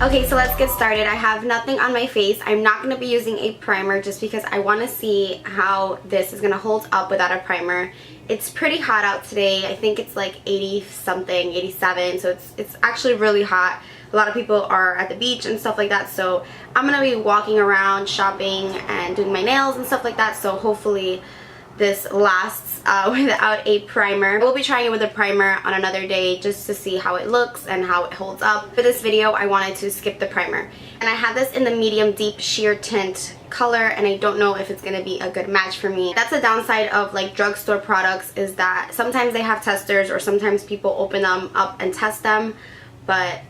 Okay, so let's get started. I have nothing on my face. I'm not going to be using a primer just because I want to see how this is going to hold up without a primer. It's pretty hot out today. I think it's like 80 something, 87, so it's actually really hot. A lot of people are at the beach and stuff like that, so I'm going to be walking around shopping and doing my nails and stuff like that, so hopefully this lasts without a primer. We'll be trying it with a primer on another day just to see how it looks and how it holds up. For this video, I wanted to skip the primer. And I have this in the medium deep sheer tint color, and I don't know if it's going to be a good match for me. That's the downside of like drugstore products, is that sometimes they have testers or sometimes people open them up and test them, but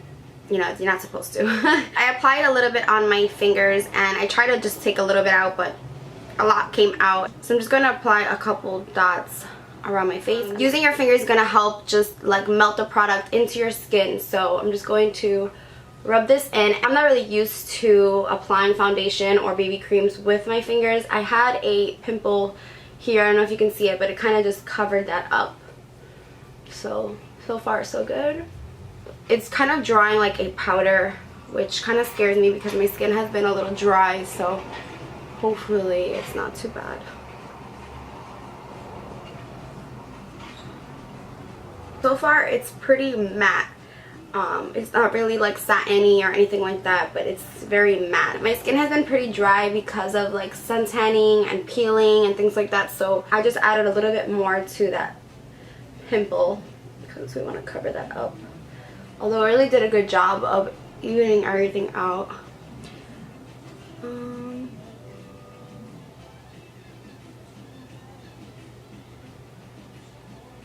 you know, you're not supposed to. I applied a little bit on my fingers and I tried to just take a little bit out, but a lot came out. So I'm just going to apply a couple dots around my face. Using your finger is going to help just like melt the product into your skin. So I'm just going to rub this in. I'm not really used to applying foundation or BB creams with my fingers. I had a pimple here. I don't know if you can see it, but it kind of just covered that up. So far so good. It's kind of drying like a powder, which kind of scares me because my skin has been a little dry, so hopefully it's not too bad. So far it's pretty matte. It's not really like satiny or anything like that, but it's very matte. My skin has been pretty dry because of like sun tanning and peeling and things like that, so I just added a little bit more to that pimple because we want to cover that up. Although I really did a good job of evening everything out.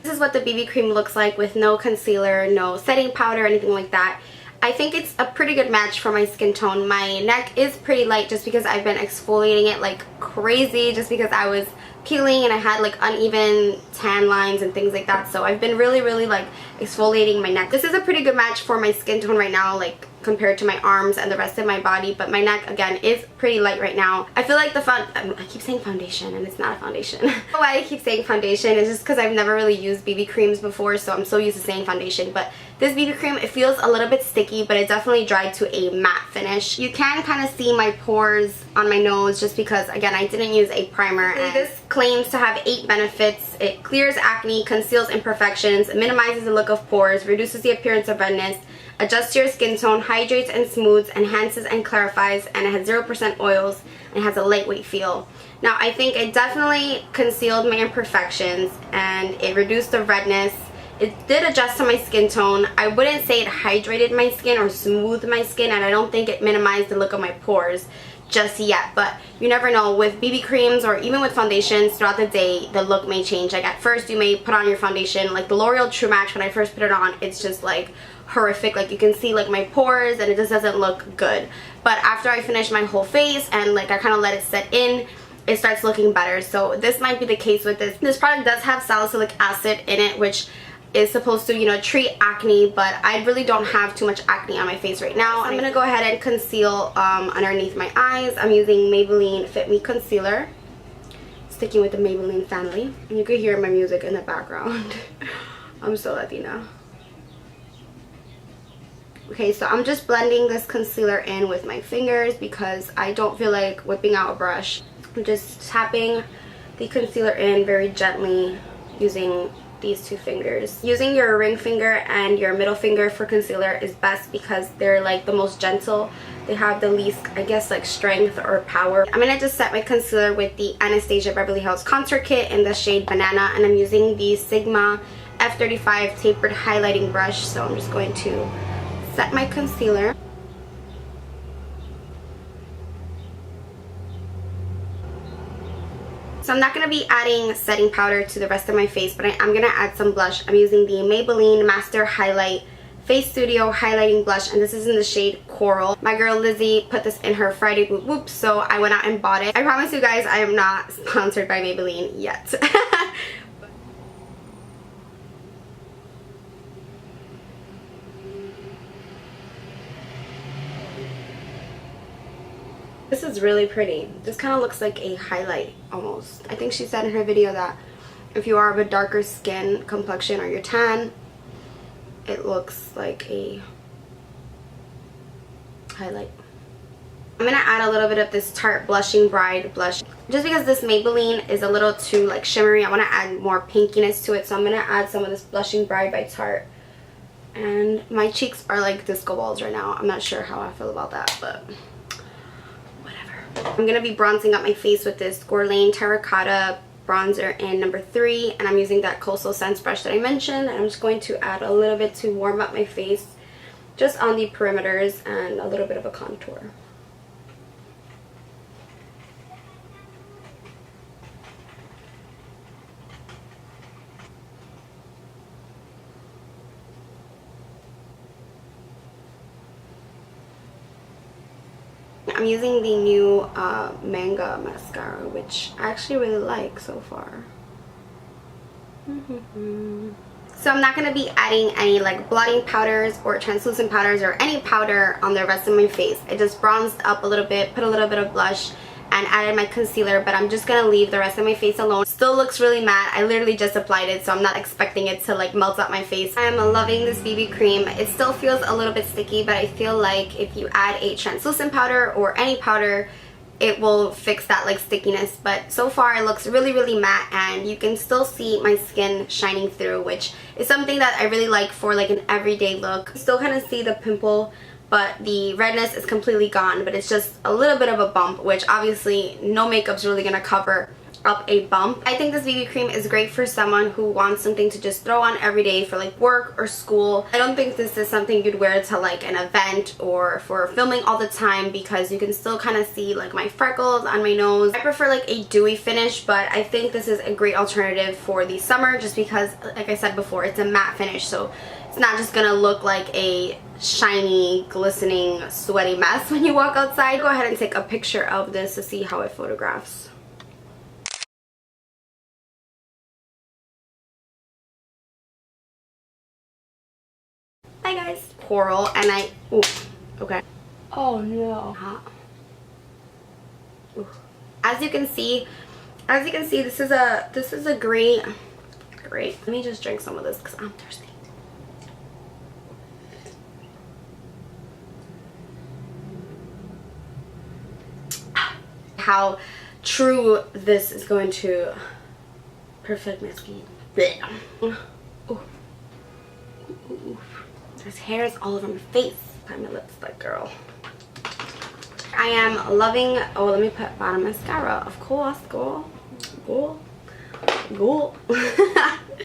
This is what the BB cream looks like with no concealer, no setting powder, anything like that. I think it's a pretty good match for my skin tone. My neck is pretty light just because I've been exfoliating it like crazy, just because I was peeling and I had like uneven tan lines and things like that, so I've been really like exfoliating my neck. This is a pretty good match for my skin tone right now, like compared to my arms and the rest of my body, but my neck again is pretty light right now. I feel like I keep saying foundation and it's not a foundation. Why I keep saying foundation is just because I've never really used BB creams before, so I'm so used to saying foundation. But this BB cream, it feels a little bit sticky, but it definitely dried to a matte finish. You can kind of see my pores on my nose just because, again, I didn't use a primer. And this claims to have 8 benefits. It clears acne, conceals imperfections, minimizes the look of pores, reduces the appearance of redness, adjusts your skin tone, hydrates and smooths, enhances and clarifies, and it has 0% oils and has a lightweight feel. Now, I think it definitely concealed my imperfections and it reduced the redness. It did adjust to my skin tone. I wouldn't say it hydrated my skin or smoothed my skin, and I don't think it minimized the look of my pores just yet, but you never know. With BB creams or even with foundations throughout the day, the look may change. Like at first you may put on your foundation, like the L'Oreal True Match, when I first put it on, it's just like horrific. Like you can see like my pores and it just doesn't look good. But after I finish my whole face and like I kind of let it set in, it starts looking better. So this might be the case with this. This product does have salicylic acid in it, which is supposed to, you know, treat acne, but I really don't have too much acne on my face right now. I'm gonna go ahead and conceal underneath my eyes. I'm using Maybelline Fit Me Concealer, sticking with the Maybelline family, and you can hear my music in the background. I'm so Latina. Okay, so I'm just blending this concealer in with my fingers because I don't feel like whipping out a brush. I'm just tapping the concealer in very gently using these 2 fingers. Using your ring finger and your middle finger for concealer is best because they're like the most gentle. They have the least, I guess, like strength or power. I'm gonna just set my concealer with the Anastasia Beverly Hills Contour Kit in the shade Banana, and I'm using the Sigma F35 tapered highlighting brush. So I'm just going to set my concealer. So I'm not going to be adding setting powder to the rest of my face, but I am going to add some blush. I'm using the Maybelline Master Highlight Face Studio Highlighting Blush, and this is in the shade Coral. My girl Lizzie put this in her Friday Boop Boop, so I went out and bought it. I promise you guys I am not sponsored by Maybelline yet. This is really pretty. This kind of looks like a highlight almost. I think she said in her video that if you are of a darker skin complexion or you're tan, it looks like a highlight. I'm gonna add a little bit of this Tarte Blushing Bride blush. Just because this Maybelline is a little too like shimmery, I want to add more pinkiness to it. So I'm gonna add some of this Blushing Bride by Tarte. And my cheeks are like disco balls right now. I'm not sure how I feel about that, but whatever. I'm gonna be bronzing up my face with this Guerlain Terracotta bronzer in number 3, and I'm using that Coastal Scents brush that I mentioned, and I'm just going to add a little bit to warm up my face, just on the perimeters, and a little bit of a contour. I'm using the new Manga mascara, which I actually really like so far. So I'm not going to be adding any like blotting powders or translucent powders or any powder on the rest of my face. I just bronzed up a little bit, put a little bit of blush, and added my concealer, but I'm just going to leave the rest of my face alone. Still looks really matte. I literally just applied it, so I'm not expecting it to like melt up my face. I'm loving this BB cream. It still feels a little bit sticky, but I feel like if you add a translucent powder or any powder, it will fix that like stickiness. But so far it looks really matte, and you can still see my skin shining through, which is something that I really like for like an everyday look. You still kind of see the pimple, but the redness is completely gone, but it's just a little bit of a bump, which obviously no makeup's really gonna cover up a bump. I think this BB cream is great for someone who wants something to just throw on every day for like work or school. I don't think this is something you'd wear to like an event or for filming all the time, because you can still kind of see like my freckles on my nose. I prefer like a dewy finish, but I think this is a great alternative for the summer, just because like I said before, it's a matte finish, so it's not just gonna look like a shiny, glistening, sweaty mess when you walk outside. Go ahead and take a picture of this to see how it photographs. Hi guys. Coral, and ooh, okay. Oh no. Hot. Ooh. As you can see, this is a great. Let me just drink some of this because I'm thirsty. How true this is going to perfect my skin. Ooh. Ooh. There's hairs all over my face. Find my lipstick, girl. I am loving. Oh, let me put bottom mascara. Of course, girl.